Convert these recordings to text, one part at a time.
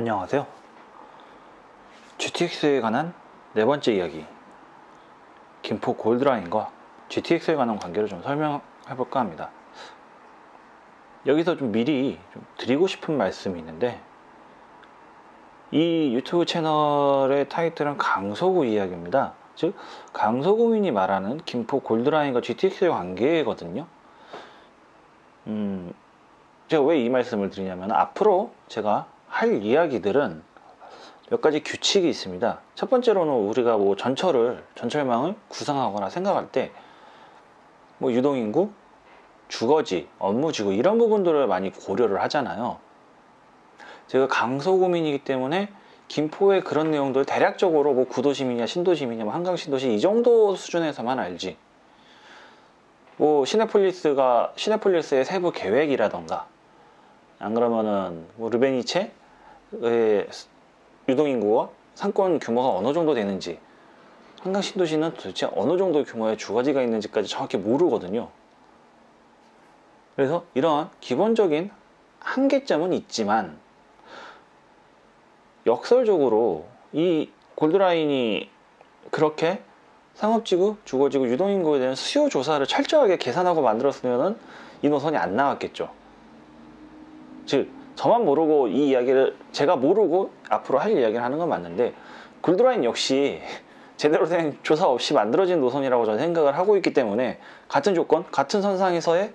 안녕하세요. GTX에 관한 네 번째 이야기, 김포 골드라인과 GTX에 관한 관계를 좀 설명해 볼까 합니다. 여기서 좀 미리 좀 드리고 싶은 말씀이 있는데, 이 유튜브 채널의 타이틀은 강서구 이야기입니다. 즉 강서구민이 말하는 김포 골드라인과 GTX의 관계거든요. 제가 왜 이 말씀을 드리냐면, 앞으로 제가 할 이야기들은 몇 가지 규칙이 있습니다. 첫 번째로는 우리가 전철망을 구상하거나 생각할 때 유동인구, 주거지, 업무지구 이런 부분들을 많이 고려를 하잖아요. 제가 강서구민이기 때문에 김포의 그런 내용들 대략적으로 구도시민이냐 신도시민이냐 한강신도시 이 정도 수준에서만 알지, 시내폴리스의 세부 계획이라던가, 안 그러면은 르베니체의 유동인구와 상권 규모가 어느 정도 되는지, 한강신도시는 도대체 어느 정도 규모의 주거지가 있는지까지 정확히 모르거든요. 그래서 이러한 기본적인 한계점은 있지만, 역설적으로 이 골드라인이 그렇게 상업지구, 주거지구, 유동인구에 대한 수요 조사를 철저하게 계산하고 만들었으면 이 노선이 안 나왔겠죠. 즉 저만 모르고 이 이야기를, 제가 모르고 앞으로 할 이야기를 하는 건 맞는데, 골드라인 역시 제대로 된 조사 없이 만들어진 노선이라고 저는 생각을 하고 있기 때문에, 같은 조건, 같은 선상에서의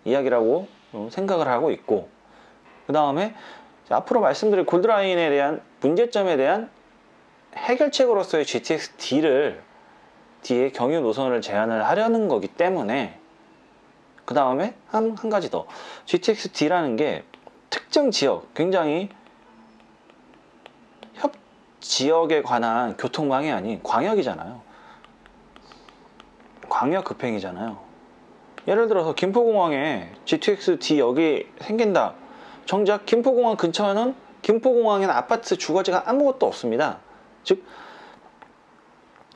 이야기라고 생각을 하고 있고, 그 다음에 앞으로 말씀드릴 골드라인에 대한 문제점에 대한 해결책으로서의 GTX-D의 경유 노선을 제안을 하려는 거기 때문에, 그 다음에 한 가지 더, GTX-D라는 게 특정 지역, 굉장히 지역에 관한 교통망이 아닌 광역이잖아요. 광역급행이잖아요. 예를 들어서 김포공항에 GTX-D 역이 생긴다. 정작 김포공항 근처는, 김포공항에는 아파트, 주거지가 아무것도 없습니다. 즉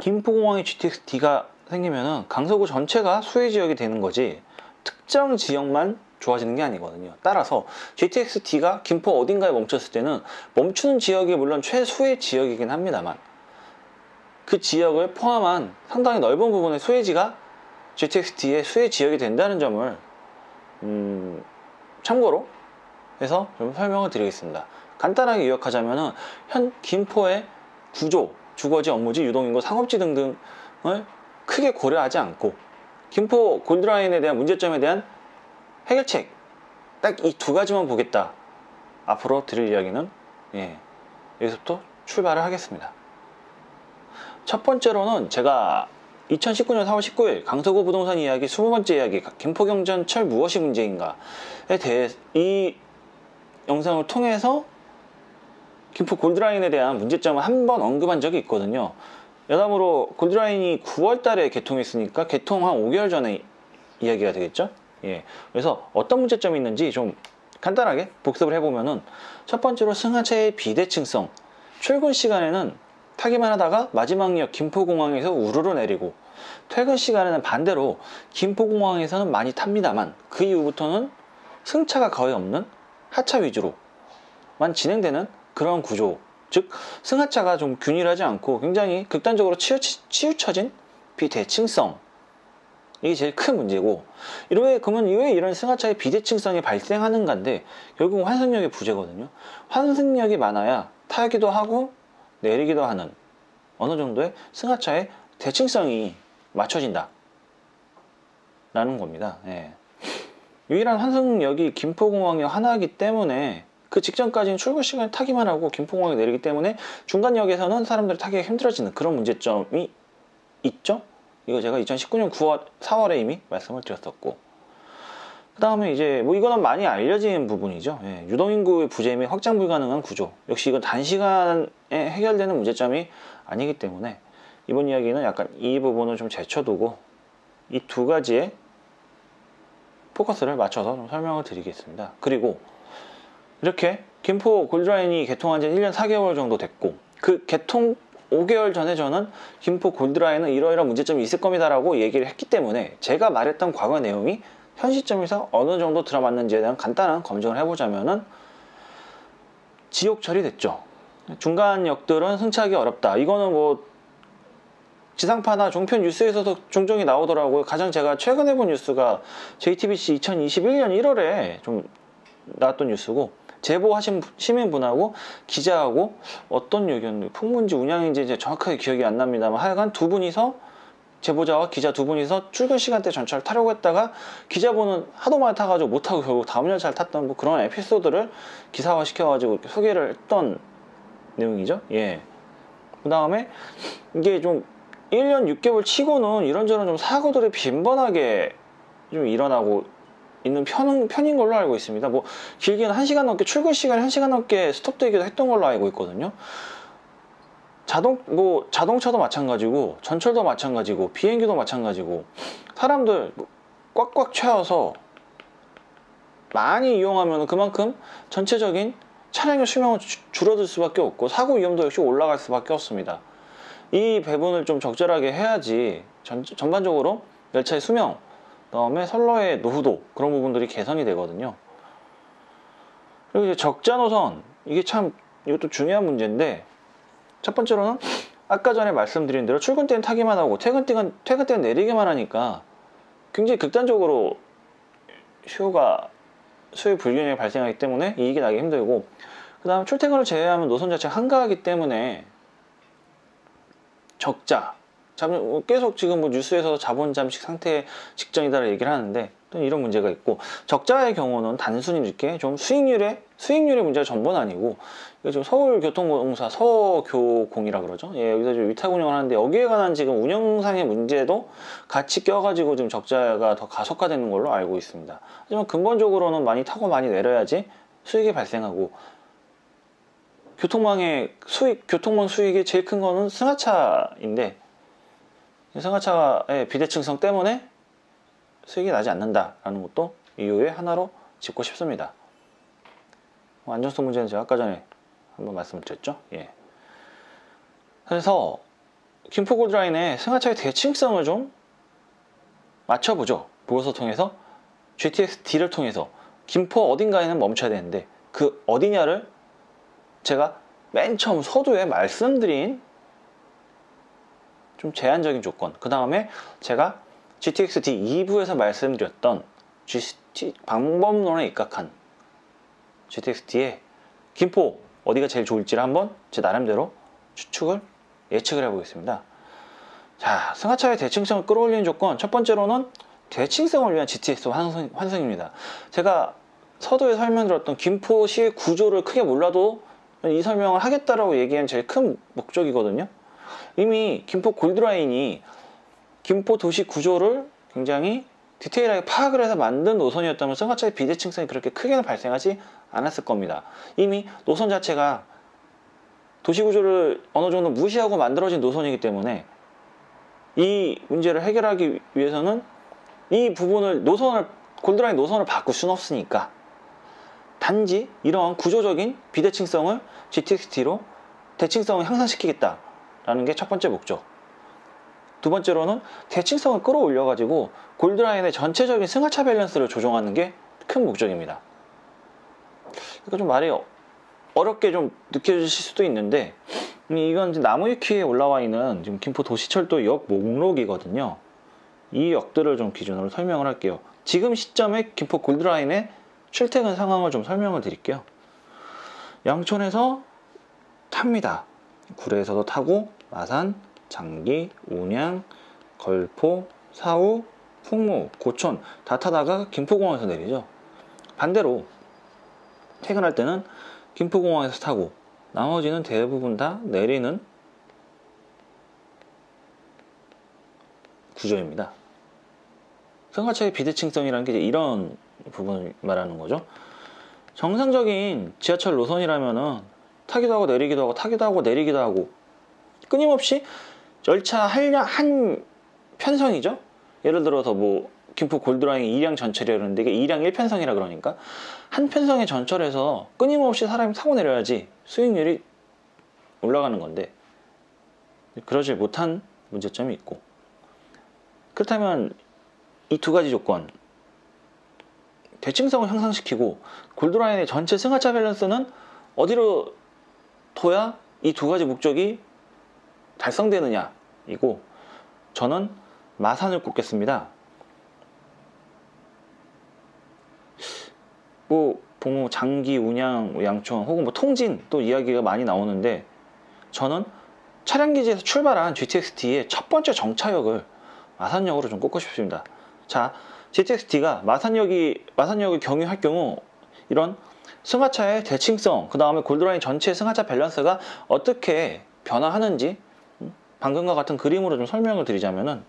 김포공항에 GTX-D가 생기면은 강서구 전체가 수혜지역이 되는 거지, 특정 지역만 좋아지는 게 아니거든요. 따라서 GTX-D가 김포 어딘가에 멈췄을 때는 멈추는 지역이 물론 최수혜 지역이긴 합니다만, 그 지역을 포함한 상당히 넓은 부분의 수혜지가 GTX-D의 수혜 지역이 된다는 점을 참고로 해서 좀 설명을 드리겠습니다. 간단하게 요약하자면은, 현 김포의 구조, 주거지, 업무지, 유동인구, 상업지 등등을 크게 고려하지 않고 김포 골드라인에 대한 문제점에 대한 해결책, 딱 이 두 가지만 보겠다. 앞으로 드릴 이야기는 여기서부터 출발을 하겠습니다. 첫 번째로는 제가 2019년 4월 19일 강서구 부동산 이야기 20번째 이야기, 김포경전철 무엇이 문제인가에 대해 이 영상을 통해서 김포 골드라인에 대한 문제점을 한번 언급한 적이 있거든요. 여담으로 골드라인이 9월 달에 개통했으니까 개통 한 5개월 전에 이야기가 되겠죠. 그래서 어떤 문제점이 있는지 좀 간단하게 복습을 해보면은, 첫 번째로 승하차의 비대칭성, 출근 시간에는 타기만 하다가 마지막역 김포공항에서 우르르 내리고, 퇴근 시간에는 반대로 김포공항에서는 많이 탑니다만 그 이후부터는 승차가 거의 없는 하차 위주로만 진행되는 그런 구조, 즉 승하차가 좀 균일하지 않고 굉장히 극단적으로 치우쳐진 비대칭성, 이게 제일 큰 문제고, 그러면 왜 이런 승하차의 비대칭성이 발생하는가인데, 결국 환승역의 부재거든요. 환승역이 많아야 타기도 하고 내리기도 하는 어느 정도의 승하차의 대칭성이 맞춰진다 라는 겁니다. 유일한 환승역이 김포공항역 하나이기 때문에, 그 직전까지는 출근 시간에 타기만 하고 김포공항에 내리기 때문에 중간역에서는 사람들이 타기가 힘들어지는 그런 문제점이 있죠. 이거 제가 2019년 4월에 이미 말씀을 드렸었고, 그 다음에 이제 이거는 많이 알려진 부분이죠. 유동인구의 부재 및 확장 불가능한 구조, 역시 이건 단시간에 해결되는 문제점이 아니기 때문에 이번 이야기는 약간 이 부분을 좀 제쳐두고 이 두 가지에 포커스를 맞춰서 좀 설명을 드리겠습니다. 그리고 이렇게 김포 골드라인이 개통한 지 1년 4개월 정도 됐고, 그 개통 5개월 전에 저는 김포 골드라인은 이러이러한 문제점이 있을 겁니다 라고 얘기를 했기 때문에, 제가 말했던 과거 내용이 현 시점에서 어느 정도 들어맞는지에 대한 간단한 검증을 해보자면은, 지옥 처리됐죠. 중간 역들은 승차하기 어렵다. 이거는 뭐 지상파나 종편 뉴스에서도 종종이 나오더라고요. 가장 제가 최근에 본 뉴스가 JTBC 2021년 1월에 좀 나왔던 뉴스고, 제보하신 시민분하고 기자하고 어떤 얘기였는데, 풍문지 운양인지 이제 정확하게 기억이 안 납니다만, 하여간 두 분이서, 제보자와 기자 두 분이서 출근 시간대 전철 타려고 했다가 기자분은 하도 많이 타가지고 못타고 결국 다음 열차를 탔던 뭐 그런 에피소드를 기사화 시켜가지고 이렇게 소개를 했던 내용이죠. 예. 그 다음에 이게 좀 1년 6개월 치고는 이런저런 좀 사고들이 빈번하게 좀 일어나고 있는 편인 걸로 알고 있습니다. 뭐 길게는 1시간 넘게, 출근 시간이 1시간 넘게 스톱되기도 했던 걸로 알고 있거든요. 자동차도 마찬가지고, 전철도 마찬가지고, 비행기도 마찬가지고, 사람들 꽉꽉 채워서 많이 이용하면 그만큼 전체적인 차량의 수명은 줄어들 수밖에 없고, 사고 위험도 역시 올라갈 수밖에 없습니다. 이 배분을 좀 적절하게 해야지 전반적으로 열차의 수명, 그다음에 선로의 노후도, 그런 부분들이 개선이 되거든요. 그리고 이제 적자 노선, 이게 참 이것도 중요한 문제인데, 첫 번째로는 아까 전에 말씀드린 대로 출근 때는 타기만 하고 퇴근 때는 내리기만 하니까 굉장히 극단적으로 수요 불균형이 발생하기 때문에 이익이 나기 힘들고, 그 다음 출퇴근을 제외하면 노선 자체가 한가하기 때문에 적자, 계속 지금 뭐 뉴스에서 자본 잠식 상태 직전이다라고 얘기를 하는데, 또 이런 문제가 있고, 적자의 경우는 단순히 이렇게 좀 수익률의 문제가 전부는 아니고, 좀 서울교통공사 서교공이라 그러죠. 예, 여기서 좀 위탁 운영을 하는데, 여기에 관한 지금 운영상의 문제도 같이 껴가지고 지금 적자가 더 가속화되는 걸로 알고 있습니다. 하지만 근본적으로는 많이 타고 많이 내려야지 수익이 발생하고, 교통망 수익이 제일 큰 거는 승하차인데, 승하차의 비대칭성 때문에 수익이 나지 않는다라는 것도 이유의 하나로 짚고 싶습니다. 안전성 문제는 제가 아까 전에 한번 말씀을 드렸죠. 예. 그래서 김포 골드라인의 승하차의 대칭성을 좀 맞춰보죠. 보고서 통해서, GTX-D를 통해서. 김포 어딘가에는 멈춰야 되는데 그 어디냐를 제가 맨 처음 서두에 말씀드린 좀 제한적인 조건, 그 다음에 제가 GTX-D 2부에서 말씀드렸던 방법론에 입각한 GTX-D의 김포 어디가 제일 좋을지를 한번 제 나름대로 예측을 해보겠습니다. 자, 승하차의 대칭성을 끌어올리는 조건, 첫 번째로는 대칭성을 위한 GTX 환승입니다. 제가 서두에 설명드렸던 김포시의 구조를 크게 몰라도 이 설명을 하겠다라고 얘기한 제일 큰 목적이거든요. 이미 김포 골드라인이 김포 도시 구조를 굉장히 디테일하게 파악을 해서 만든 노선이었다면 승하차의 비대칭성이 그렇게 크게는 발생하지 않았을 겁니다. 이미 노선 자체가 도시 구조를 어느 정도 무시하고 만들어진 노선이기 때문에 이 문제를 해결하기 위해서는 이 부분을, 골드라인 노선을 바꿀 수는 없으니까 단지 이러한 구조적인 비대칭성을 GTX-D로 대칭성을 향상시키겠다라는 게 첫 번째 목적. 두 번째로는 대칭성을 끌어올려 가지고 골드라인의 전체적인 승하차 밸런스를 조정하는 게 큰 목적입니다. 그러니까 좀 말이 어렵게 좀 느껴지실 수도 있는데, 이건 나무위키에 올라와 있는 지금 김포 도시철도 역 목록이거든요. 이 역들을 좀 기준으로 설명을 할게요. 지금 시점에 김포 골드라인의 출퇴근 상황을 좀 설명을 드릴게요. 양촌에서 탑니다. 구례에서도 타고 마산, 장기, 운양, 걸포, 사우, 풍무, 고촌 다 타다가 김포공항에서 내리죠. 반대로 퇴근할 때는 김포공항에서 타고 나머지는 대부분 다 내리는 구조입니다. 승하차의 비대칭성이라는 게 이제 이런 부분을 말하는 거죠. 정상적인 지하철 노선이라면은 타기도 하고 내리기도 하고 타기도 하고 내리기도 하고 끊임없이 열차 한 편성이죠. 예를 들어서 뭐 김포 골드라인 2량 전철이라는데 이게 2량 1편성이라 그러니까 한 편성의 전철에서 끊임없이 사람이 타고 내려야지 수익률이 올라가는 건데, 그러지 못한 문제점이 있고, 그렇다면 이 두 가지 조건, 대칭성을 향상시키고 골드라인의 전체 승하차 밸런스는 어디로 둬야 이 두 가지 목적이 달성되느냐 이고, 저는 마산을 꼽겠습니다. 뭐 장기, 운양, 양촌 혹은 뭐 통진 또 이야기가 많이 나오는데, 저는 차량기지에서 출발한 GTX-D의 첫 번째 정차역을 마산역으로 좀 꼽고 싶습니다. 자, GTX-D가 마산역을 경유할 경우 이런 승하차의 대칭성, 그 다음에 골드라인 전체 승하차 밸런스가 어떻게 변화하는지 방금과 같은 그림으로 좀 설명을 드리자면은,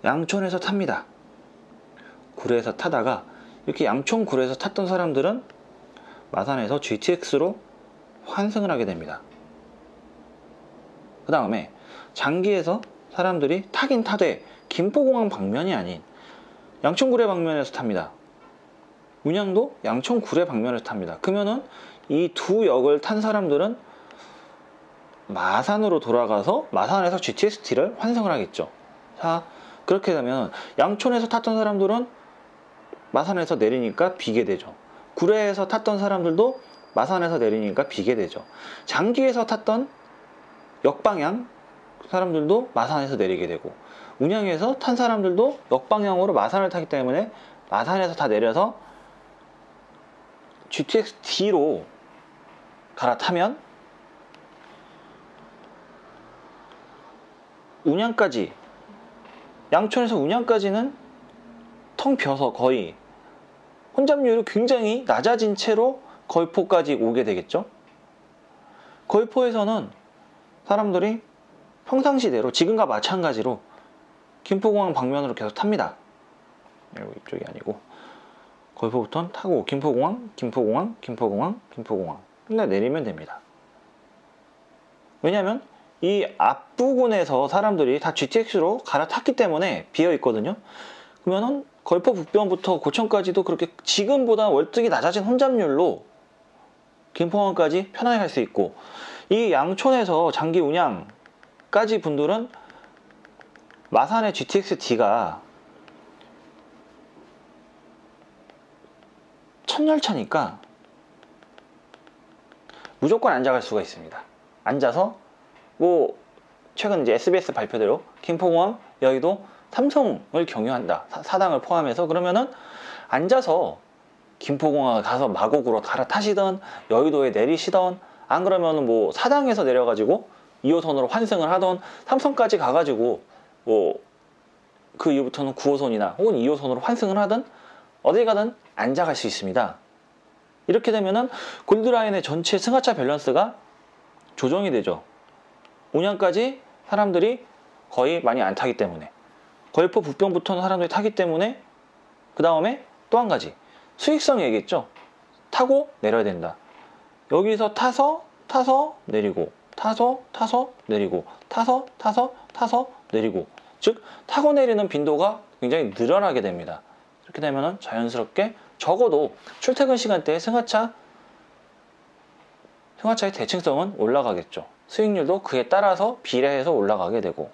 양촌에서 탑니다. 구례에서 타다가 이렇게 양촌 구례에서 탔던 사람들은 마산에서 GTX로 환승을 하게 됩니다. 그 다음에 장기에서 사람들이 타긴 타되 김포공항 방면이 아닌 양촌구례 방면에서 탑니다. 운양도 양촌구례 방면에서 탑니다. 그러면은 이 두 역을 탄 사람들은 마산으로 돌아가서 마산에서 GTX-D를 환승을 하겠죠. 자, 그렇게 되면 양촌에서 탔던 사람들은 마산에서 내리니까 비게 되죠. 구례에서 탔던 사람들도 마산에서 내리니까 비게 되죠. 장기에서 탔던 역방향 사람들도 마산에서 내리게 되고, 운양에서 탄 사람들도 역방향으로 마산을 타기 때문에 마산에서 다 내려서 GTX-D로 갈아타면 운양까지, 양촌에서 운양까지는 텅 비어서 거의 혼잡률이 굉장히 낮아진 채로 거의포까지 오게 되겠죠. 거의포에서는 사람들이 평상시대로 지금과 마찬가지로 김포공항 방면으로 계속 탑니다. 이쪽이 아니고 거의포부터는 타고 김포공항, 김포공항, 김포공항, 김포공항 맨날 내리면 됩니다. 왜냐하면 이 앞부근에서 사람들이 다 GTX로 갈아탔기 때문에 비어 있거든요. 그러면은 거의포 북변부터 고천까지도 그렇게 지금보다 월등히 낮아진 혼잡률로 김포공항까지 편하게 갈 수 있고, 이 양촌에서 장기 운양까지 분들은 마산의 GTX-D가 첫 열차니까 무조건 앉아갈 수가 있습니다. 앉아서 뭐 최근 이제 SBS 발표대로 김포공항, 여의도, 삼성을 경유한다. 사당을 포함해서. 그러면은 앉아서 김포공항 가서 마곡으로 갈아타시던, 여의도에 내리시던, 안 그러면은 뭐 사당에서 내려가지고 2호선으로 환승을 하던, 삼성까지 가가지고 뭐 그 이후부터는 9호선이나 혹은 2호선으로 환승을 하든 어디 가든 앉아갈 수 있습니다. 이렇게 되면은 골드라인의 전체 승하차 밸런스가 조정이 되죠. 운양까지 사람들이 거의 많이 안 타기 때문에, 거의포 북변부터는 사람들이 타기 때문에, 그 다음에 또 한 가지 수익성 얘기했죠. 타고 내려야 된다. 여기서 타서 내리고, 타서 내리고, 타서 내리고, 즉 타고 내리는 빈도가 굉장히 늘어나게 됩니다. 이렇게 되면은 자연스럽게 적어도 출퇴근 시간대에 승하차의 대칭성은 올라가겠죠. 수익률도 그에 따라서 비례해서 올라가게 되고,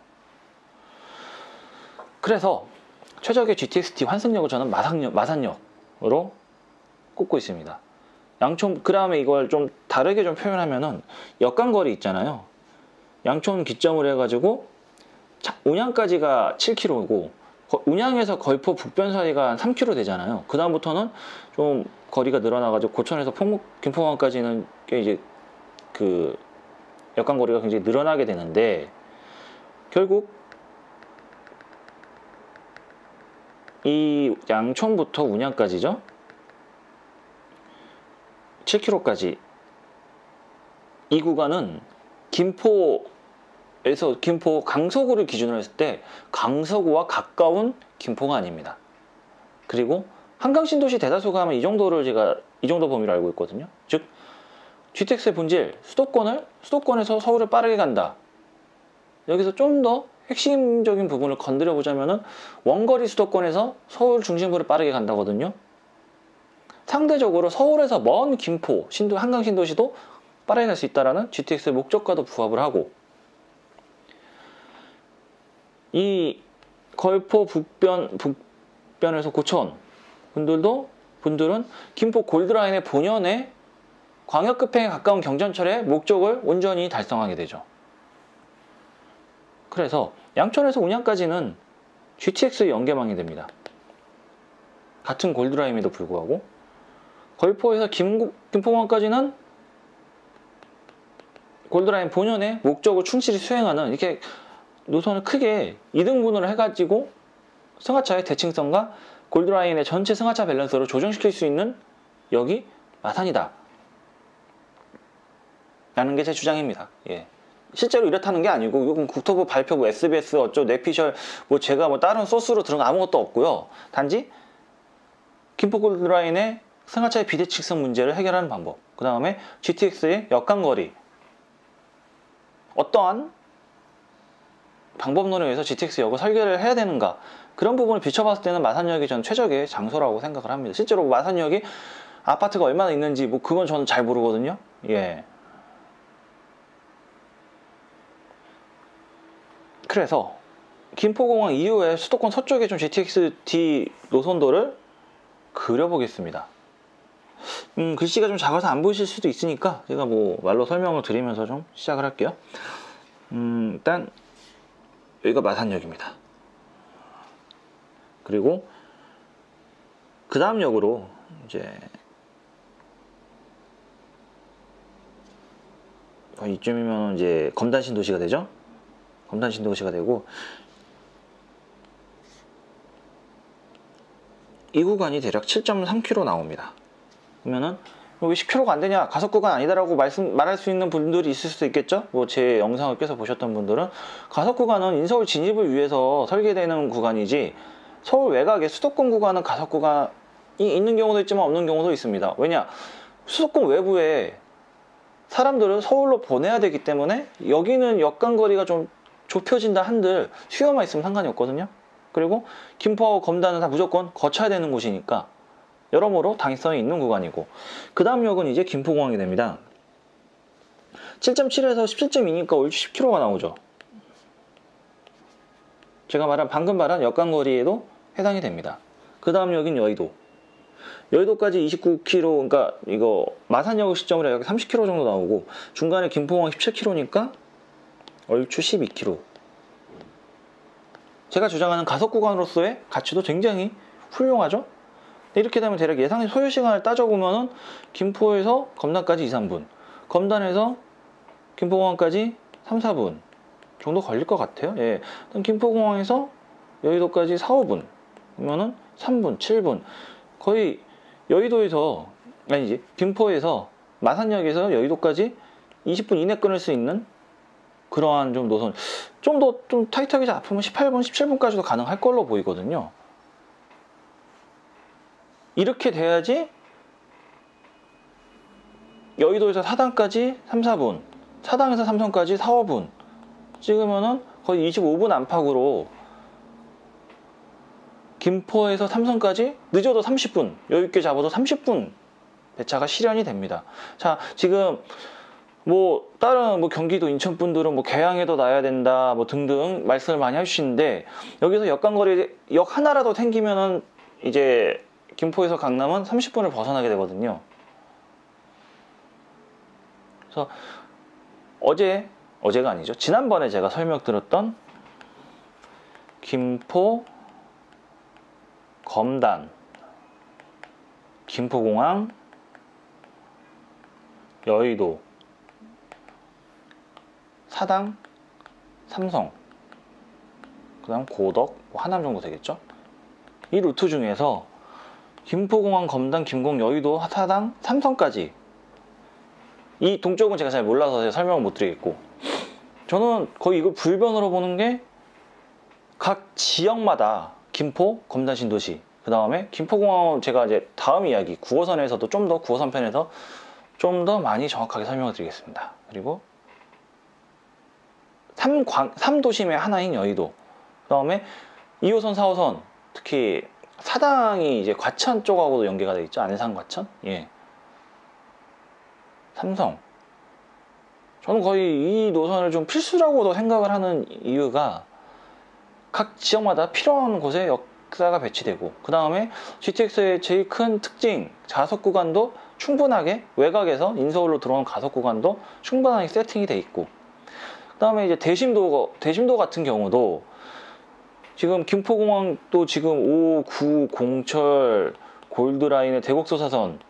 그래서 최적의 GTX-D 환승역을 저는 마산역으로 꼽고 있습니다. 양촌, 그 다음에 이걸 좀 다르게 좀 표현하면은 역간거리 있잖아요. 양촌 기점으로 해가지고 운양까지가 7km고 운양에서 거의포 북변 사이가 한 3km 되잖아요. 그 다음부터는 좀 거리가 늘어나가지고 고천에서 김포공항까지는 꽤 이제 그 역간거리가 굉장히 늘어나게 되는데, 결국 이 양촌부터 운양까지죠. 7km까지 이 구간은 김포에서 김포 강서구를 기준으로 했을 때 강서구와 가까운 김포가 아닙니다. 그리고 한강신도시 대다수가 하면 이 정도를 제가 이 정도 범위로 알고 있거든요. 즉 GTX의 본질, 수도권에서 서울을 빠르게 간다. 여기서 좀 더 핵심적인 부분을 건드려 보자면은 원거리 수도권에서 서울 중심부를 빠르게 간다거든요. 상대적으로 서울에서 먼 김포, 한강신도시도 빠르게 갈 수 있다라는 GTX의 목적과도 부합을 하고, 이 거의포 북변에서 고천 분들은 김포 골드라인의 본연의 광역급행에 가까운 경전철의 목적을 온전히 달성하게 되죠. 그래서 양천에서 온양까지는 GTX 연계망이 됩니다. 같은 골드라인에도 불구하고 걸포에서 김포공항까지는 골드라인 본연의 목적을 충실히 수행하는 이렇게 노선을 크게 2등분을 해가지고 승하차의 대칭성과 골드라인의 전체 승하차 밸런스로 조정시킬 수 있는 역이 마산이다 라는 게 제 주장입니다. 예. 실제로 이렇다는 게 아니고 이건 국토부 발표 뭐 SBS 어쩌고 뇌피셜 뭐 제가 뭐 다른 소스로 들은 거 아무것도 없고요. 단지 김포 골드라인의 승하차의 비대칭성 문제를 해결하는 방법, 그 다음에 GTX의 역간거리, 어떠한 방법론에 의해서 GTX 역을 설계를 해야 되는가, 그런 부분을 비춰봤을 때는 마산역이 전 최적의 장소라고 생각을 합니다. 실제로 마산역이 아파트가 얼마나 있는지 뭐 그건 저는 잘 모르거든요. 예. 그래서 김포공항 이후에 수도권 서쪽에 좀 GTX-D 노선도를 그려보겠습니다. 글씨가 좀 작아서 안 보이실 수도 있으니까 제가 뭐 말로 설명을 드리면서 좀 시작을 할게요. 일단 여기가 마산역입니다. 그리고 그 다음 역으로 이제 이쯤이면 이제 검단신도시가 되죠. 검단신도시가 되고, 이 구간이 대략 7.3km 나옵니다. 그러면은 왜 10km가 안 되냐, 가속 구간 아니다라고 말할 수 있는 분들이 있을 수도 있겠죠. 뭐 제 영상을 껴서 보셨던 분들은 가속 구간은 인서울 진입을 위해서 설계되는 구간이지, 서울 외곽의 수도권 구간은 가속 구간이 있는 경우도 있지만 없는 경우도 있습니다. 왜냐, 수도권 외부에 사람들을 서울로 보내야 되기 때문에 여기는 역간거리가 좀 좁혀진다 한들 수요만 있으면 상관이 없거든요. 그리고 김포하고 검단은 다 무조건 거쳐야 되는 곳이니까 여러모로 당위성이 있는 구간이고, 그 다음 역은 이제 김포공항이 됩니다. 7.7에서 17.2니까 얼추 10km가 나오죠. 제가 방금 말한 역간거리에도 해당이 됩니다. 그 다음 역인 여의도. 여의도까지 29km, 그러니까 이거 마산역을 시점으로 약 30km 정도 나오고, 중간에 김포공항 17km니까 얼추 12km. 제가 주장하는 가속 구간으로서의 가치도 굉장히 훌륭하죠. 이렇게 되면 대략 예상의 소요 시간을 따져보면은 김포에서 검단까지 2, 3분, 검단에서 김포공항까지 3, 4분 정도 걸릴 것 같아요. 예. 김포공항에서 여의도까지 4, 5분, 그러면은 3분, 7분. 거의 여의도에서, 아니지, 김포에서 마산역에서 여의도까지 20분 이내 끊을 수 있는 그러한 좀 노선, 좀 더 좀 타이트하게 잡으면 18분, 17분까지도 가능할 걸로 보이거든요. 이렇게 돼야지 여의도에서 사당까지 3, 4분, 사당에서 삼성까지 4, 5분 찍으면은 거의 25분 안팎으로 김포에서 삼성까지 늦어도 30분, 여유있게 잡아도 30분 배차가 실현이 됩니다. 자, 지금 뭐 다른 뭐 경기도 인천 분들은 뭐 개항에도 놔야 된다 뭐 등등 말씀을 많이 해주시는데, 여기서 역간거리 역 하나라도 생기면은 이제 김포에서 강남은 30분을 벗어나게 되거든요. 그래서 어제가 아니죠, 지난번에 제가 설명드렸던 김포, 검단, 김포공항, 여의도, 사당, 삼성, 그 다음 고덕, 뭐 하남 정도 되겠죠. 이 루트 중에서 김포공항, 검단, 김공, 여의도, 사당, 삼성까지, 이 동쪽은 제가 잘 몰라서 제가 설명을 못 드리겠고, 저는 거의 이걸 불변으로 보는 게 각 지역마다 김포, 검단, 신도시, 그 다음에 김포공항은 제가 이제 다음 이야기 9호선에서도 좀 더 9호선 편에서 좀 더 많이 정확하게 설명을 드리겠습니다. 그리고 3도심의 하나인 여의도, 그 다음에 2호선, 4호선, 특히 사당이 이제 과천 쪽하고도 연계가 되어 있죠. 안산, 과천. 예. 삼성. 저는 거의 이 노선을 좀 필수라고도 생각을 하는 이유가 각 지역마다 필요한 곳에 역사가 배치되고, 그 다음에 GTX의 제일 큰 특징, 좌석 구간도 충분하게 외곽에서 인서울로 들어오는 가속 구간도 충분하게 세팅이 돼 있고, 그 다음에 이제 대심도 같은 경우도 지금 김포공항도 지금 5, 9, 공철, 골드라인의 대곡소사선,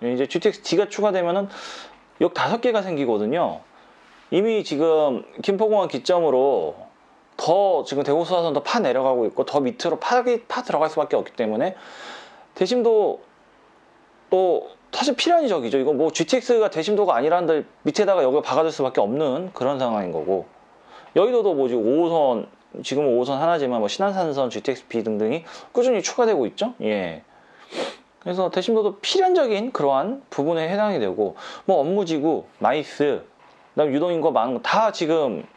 이제 GTX-D가 추가되면은 역 5개가 생기거든요. 이미 지금 김포공항 기점으로 더 지금 대곡소사선 더 파 내려가고 있고, 더 밑으로 파 들어갈 수밖에 없기 때문에 대심도 또 사실 필연이적이죠. 이거 뭐 GTX가 대심도가 아니라는데 밑에다가 여기 박아줄 수밖에 없는 그런 상황인 거고, 여의도도 뭐 지금 5호선, 지금은 5호선 하나지만 뭐 신안산선, GTX-B 등등이 꾸준히 추가되고 있죠. 예. 그래서 대심도도 필연적인 그러한 부분에 해당이 되고, 뭐 업무지구, 마이스, 그다음 유동인구 망 다 지금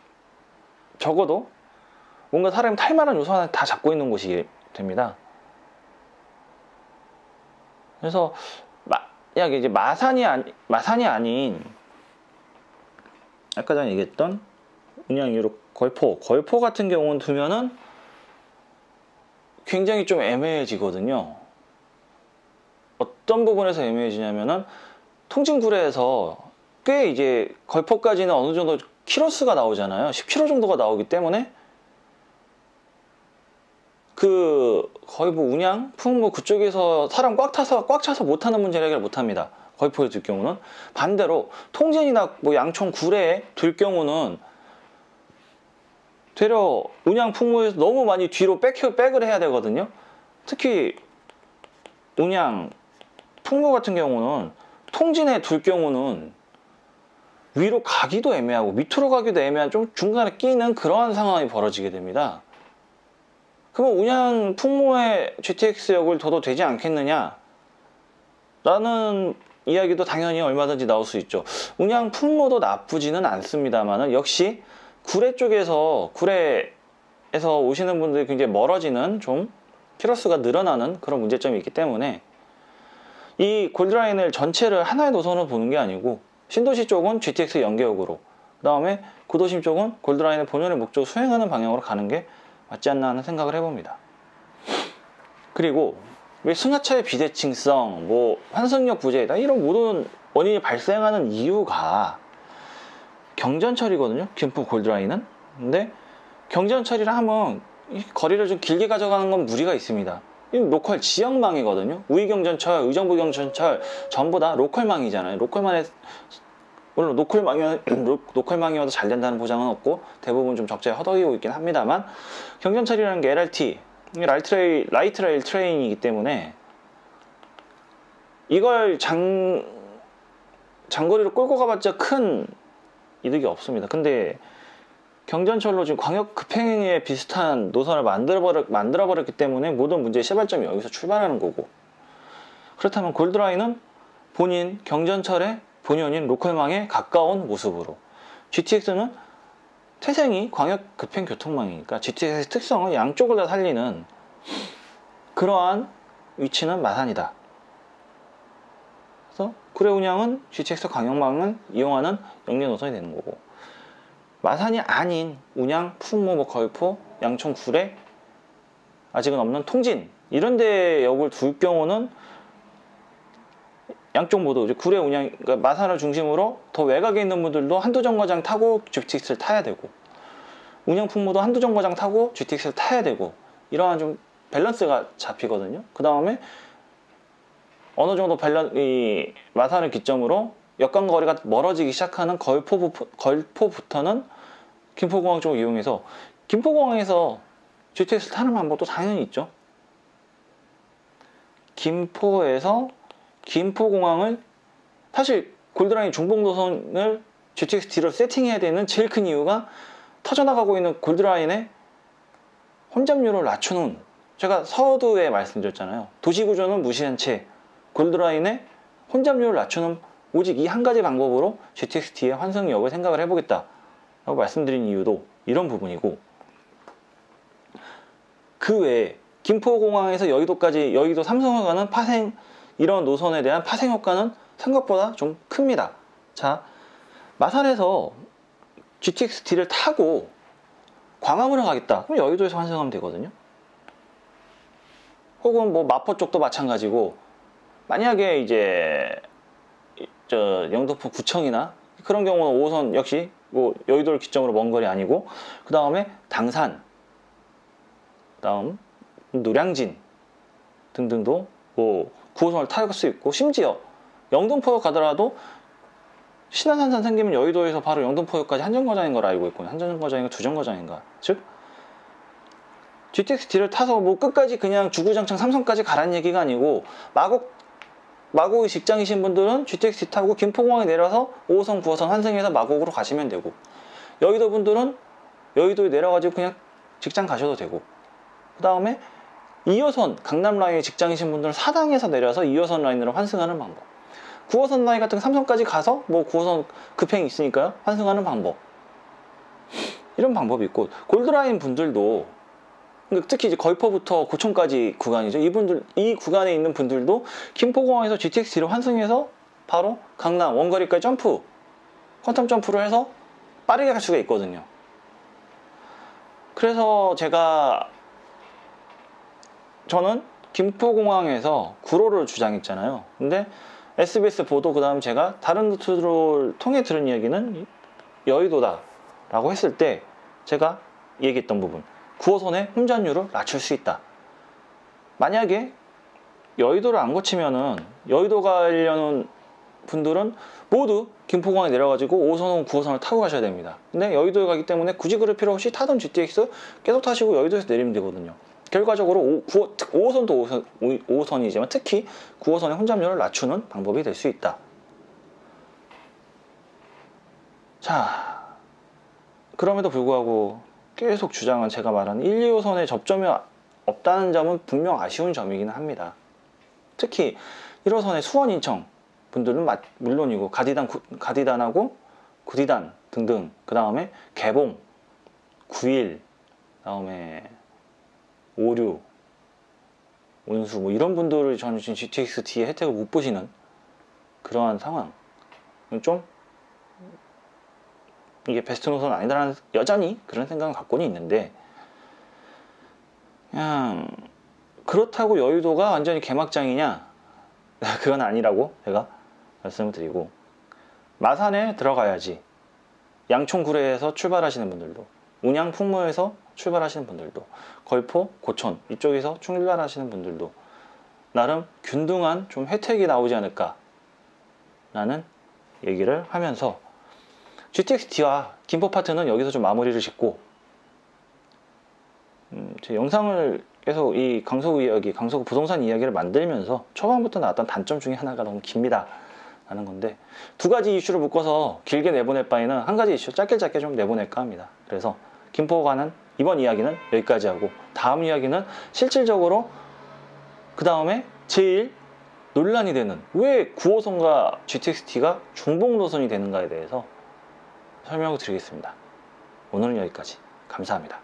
적어도 뭔가 사람이 탈만한 요소 하나 다 잡고 있는 곳이 됩니다. 그래서 만약에 이제 마산이 아닌 아까 전에 얘기했던 운영 이유로 걸포 같은 경우는 두면은 굉장히 좀 애매해지거든요. 어떤 부분에서 애매해지냐면은 통진구례에서 꽤 이제 걸포까지는 어느 정도 키로수가 나오잖아요. 10km 정도가 나오기 때문에 거의 뭐 운양, 풍무 그쪽에서 사람 꽉 차서 못하는 문제를 해결 못합니다. 걸포에 둘 경우는. 반대로 통진이나 뭐 양천 구례에 둘 경우는 되려 운양 풍무에서 너무 많이 뒤로 백을 해야 되거든요. 특히 운양 풍무 같은 경우는 통진에 둘 경우는 위로 가기도 애매하고 밑으로 가기도 애매한 좀 중간에 끼는 그러한 상황이 벌어지게 됩니다. 그러면 운양 풍무에 GTX역을 둬도 되지 않겠느냐 라는 이야기도 당연히 얼마든지 나올 수 있죠. 운양 풍무도 나쁘지는 않습니다만 역시 구례에서 오시는 분들이 굉장히 멀어지는 좀 키로수가 늘어나는 그런 문제점이 있기 때문에 이 골드라인을 전체를 하나의 노선으로 보는 게 아니고, 신도시 쪽은 GTX 연계역으로, 그 다음에 구도심 쪽은 골드라인의 본연의 목적을 수행하는 방향으로 가는 게 맞지 않나 하는 생각을 해봅니다. 그리고 왜 승하차의 비대칭성, 뭐 환승역 부재다 이런 모든 원인이 발생하는 이유가 경전철이거든요. 김포 골드라인은. 근데 경전철이라 하면 거리를 좀 길게 가져가는 건 무리가 있습니다. 이 로컬 지역망이거든요. 우이경전철, 의정부경전철 전부 다 로컬망이잖아요. 물론 로컬망이어도 잘 된다는 보장은 없고 대부분 좀 적자에 허덕이고 있긴 합니다만, 경전철이라는 게 LRT, 라이트 레일 트레인이기 때문에 이걸 장거리로 끌고 가봤자 큰 이득이 없습니다. 근데 경전철로 지금 광역 급행에 비슷한 노선을 만들어버렸기 때문에 모든 문제의 시발점이 여기서 출발하는 거고, 그렇다면 골드라인은 본인 경전철의 본연인 로컬망에 가까운 모습으로, GTX는 태생이 광역 급행 교통망이니까 GTX의 특성을 양쪽을 다 살리는 그러한 위치는 마산이다. 그래서 구례 운양은 GTX 광역망을 이용하는 역내 노선이 되는 거고, 마산이 아닌 운양, 풍무, 걸포, 양천, 구례, 아직은 없는 통진 이런 데 역을 둘 경우는 양쪽 모두 이제 구례 운양, 그러니까 마산을 중심으로 더 외곽에 있는 분들도 한두 정거장 타고 GTX를 타야 되고, 운양 풍무도 한두 정거장 타고 GTX를 타야 되고, 이러한 좀 밸런스가 잡히거든요. 그 다음에 어느 정도 이 마산을 기점으로 역간거리가 멀어지기 시작하는 걸포부터는 김포공항 쪽을 이용해서, 김포공항에서 GTX를 타는 방법도 당연히 있죠. 김포공항을 사실 골드라인 중봉도선을 GTX-D로 세팅해야 되는 제일 큰 이유가 터져나가고 있는 골드라인의 혼잡률을 낮추는, 제가 서두에 말씀드렸잖아요. 도시구조는 무시한 채 골드라인의 혼잡률을 낮추는 오직 이 한 가지 방법으로 GTX-D의 환승역을 생각을 해보겠다 라고 말씀드린 이유도 이런 부분이고, 그 외에 김포공항에서 여의도 삼성을 가는 파생, 이런 노선에 대한 파생 효과는 생각보다 좀 큽니다. 자, 마산에서 GTX-D를 타고 광화문을 가겠다. 그럼 여의도에서 환승하면 되거든요. 혹은 뭐 마포 쪽도 마찬가지고, 만약에 이제 영등포 구청이나 그런 경우는 5호선 역시 뭐 여의도를 기점으로 먼 거리 아니고, 그 다음에 당산, 그 다음 노량진 등등도 뭐 9호선을 탈 수 있고, 심지어 영등포역 가더라도 신안산선 생기면 여의도에서 바로 영등포역까지 한 정거장인 걸 알고 있거든요. 한 정거장인가 두 정거장인가. 즉 GTX-D를 타서 뭐 끝까지 그냥 주구장창 삼성까지 가라는 얘기가 아니고, 마곡의 직장이신 분들은 GTX-D 타고 김포공항에 내려서 5호선, 9호선 환승해서 마곡으로 가시면 되고, 여의도 분들은 여의도에 내려가지고 그냥 직장 가셔도 되고, 그 다음에 2호선 강남 라인의 직장이신 분들은 사당에서 내려서 2호선 라인으로 환승하는 방법, 9호선 라인 같은 삼성까지 가서 뭐 9호선 급행이 있으니까요 환승하는 방법, 이런 방법이 있고, 골드라인 분들도 특히 이제 거의포부터 고촌까지 구간이죠. 이 구간에 있는 분들도 김포공항에서 GTX-D를 환승해서 바로 강남 원거리까지 퀀텀 점프를 해서 빠르게 갈 수가 있거든요. 그래서 저는 김포공항에서 구로를 주장했잖아요. 근데 SBS 보도, 그 다음 제가 다른 루트를 통해 들은 이야기는 여의도다라고 했을 때 제가 얘기했던 부분, 9호선의 혼잡률을 낮출 수 있다. 만약에 여의도를 안 거치면은 여의도 가려는 분들은 모두 김포공항에 내려가지고 5호선, 9호선을 타고 가셔야 됩니다. 근데 여의도에 가기 때문에 굳이 그럴 필요 없이 타던 GTX 계속 타시고 여의도에서 내리면 되거든요. 결과적으로 5호선도 5호선이지만 특히 9호선의 혼잡률을 낮추는 방법이 될 수 있다. 자, 그럼에도 불구하고 계속 주장은 제가 말한 1, 2호선에 접점이 없다는 점은 분명 아쉬운 점이기는 합니다. 특히 1호선의 수원, 인천 분들은 물론이고, 가디단하고 구디단 등등, 그 다음에 개봉, 9일, 그 다음에 오류, 온수, 뭐 이런 분들을 저는 지금 GTX-D의 혜택을 못 보시는 그러한 상황. 좀 이게 베스트 노선 아니다라는 여전히 그런 생각은 갖고는 있는데, 그냥 그렇다고 여의도가 완전히 개막장이냐? 그건 아니라고 제가 말씀을 드리고, 마산에 들어가야지 양촌구례에서 출발하시는 분들도, 운양 풍무에서 출발하시는 분들도, 걸포, 고촌 이쪽에서 출발하시는 분들도 나름 균등한 좀 혜택이 나오지 않을까 라는 얘기를 하면서, GTX-D와 김포 파트는 여기서 좀 마무리를 짓고, 제 영상을 계속 이 강서구 이야기, 강서구 부동산 이야기를 만들면서 초반부터 나왔던 단점 중에 하나가 너무 깁니다 라는 건데, 두 가지 이슈를 묶어서 길게 내보낼 바에는 한 가지 이슈 짧게 좀 내보낼까 합니다. 그래서 김포 가는 이번 이야기는 여기까지 하고, 다음 이야기는 실질적으로 그 다음에 제일 논란이 되는 왜 9호선과 GTX-D가 중복 노선이 되는가에 대해서 설명을 드리겠습니다. 오늘은 여기까지. 감사합니다.